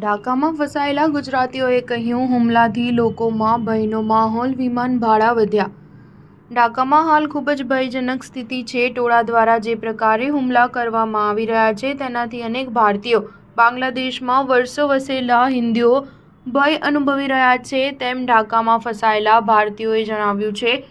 ઢાકામાં ફસાયેલા ગુજરાતીઓએ કહ્યું, હુમલાથી લોકોમાં ભયનો માહોલ, વિમાન ભાડા વધ્યા. ઢાકામાં હાલ ખૂબ જ ભયજનક સ્થિતિ છે. ટોળા દ્વારા જે પ્રકારે હુમલા કરવામાં આવી રહ્યા છે તેનાથી અનેક ભારતીયો બાંગ્લાદેશમાં વર્ષો વસેલા હિન્દુઓ ભય અનુભવી રહ્યા છે, તેમ ઢાકામાં ફસાયેલા ભારતીયોએ જણાવ્યું છે.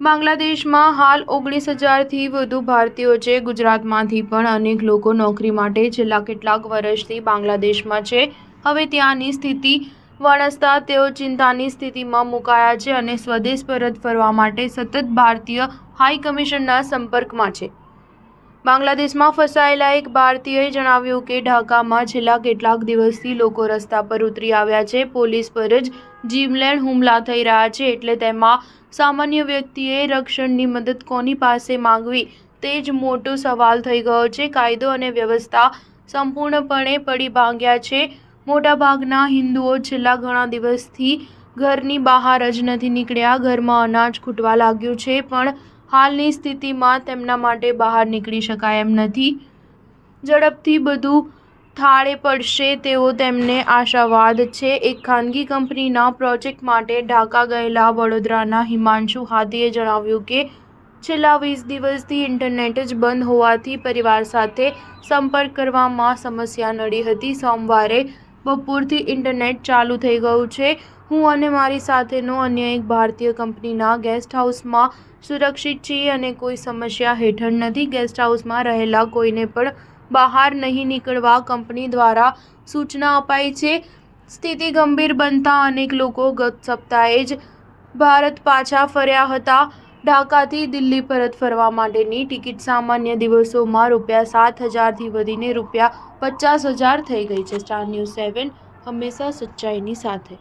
બાંગ્લાદેશમાં હાલ 19,000થી વધુ ભારતીયો છે. ગુજરાતમાંથી પણ અનેક લોકો નોકરી માટે છેલ્લા કેટલાક વર્ષથી બાંગ્લાદેશમાં છે. હવે ત્યાંની સ્થિતિ વણસતા તેઓ ચિંતાની સ્થિતિમાં મુકાયા છે અને સ્વદેશ પરત ફરવા માટે સતત ભારતીય હાઈકમિશનના સંપર્કમાં છે. બાંગ્લાદેશમાં ફસાયેલા એક ભારતીયએ જણાવ્યું કે ઢાકામાં છેલ્લા કેટલાક દિવસથી લોકો રસ્તા પર ઉતરી આવ્યા છે. પોલીસ પર જ જીવલેણ હુમલા થઈ રહ્યા છે, એટલે તેમાં સામાન્ય વ્યક્તિએ રક્ષણની મદદ કોની પાસે માંગવી તે જ મોટો સવાલ થઈ ગયો છે. કાયદો અને વ્યવસ્થા સંપૂર્ણપણે પડી ભાંગ્યા છે. મોટાભાગના હિન્દુઓ છેલ્લા ઘણા દિવસથી ઘરની બહાર જ નથી નીકળ્યા. ઘરમાં અનાજ ખૂટવા લાગ્યું છે, પણ હાલની સ્થિતિમાં તેમના માટે બહાર નીકળી શકાય એમ નથી. ઝડપથી બધું થાળે પડશે તેવો તેમને આશાવાદ છે. એક ખાનગી કંપનીના પ્રોજેક્ટ માટે ઢાકા ગયેલા વડોદરાના હિમાંશુ હાથીએ જણાવ્યું કે છેલ્લા 20 દિવસથી ઇન્ટરનેટ જ બંધ હોવાથી પરિવાર સાથે સંપર્ક કરવામાં સમસ્યા નડી હતી. સોમવારે બપોરથી ઇન્ટરનેટ ચાલુ થઈ ગયું છે. હું અને મારી સાથેનો અન્ય એક ભારતીય કંપનીના ગેસ્ટ હાઉસમાં સુરક્ષિત છીએ અને કોઈ સમસ્યા હેઠળ નથી. ગેસ્ટ હાઉસમાં રહેલા કોઈને પણ બહાર નહીં નીકળવા કંપની દ્વારા સૂચના અપાઈ છે. સ્થિતિ ગંભીર બનતા અનેક લોકો ગત સપ્તાહે જ ભારત પાછા ફર્યા હતા. ઢાકાથી દિલ્હી પરત ફરવા માટેની ટિકિટ સામાન્ય દિવસોમાં ₹7,000થી વધીને ₹50,000 થઈ ગઈ છે. સ્ટાર ન્યૂઝ 7 હંમેશા સચ્ચાઈની સાથે.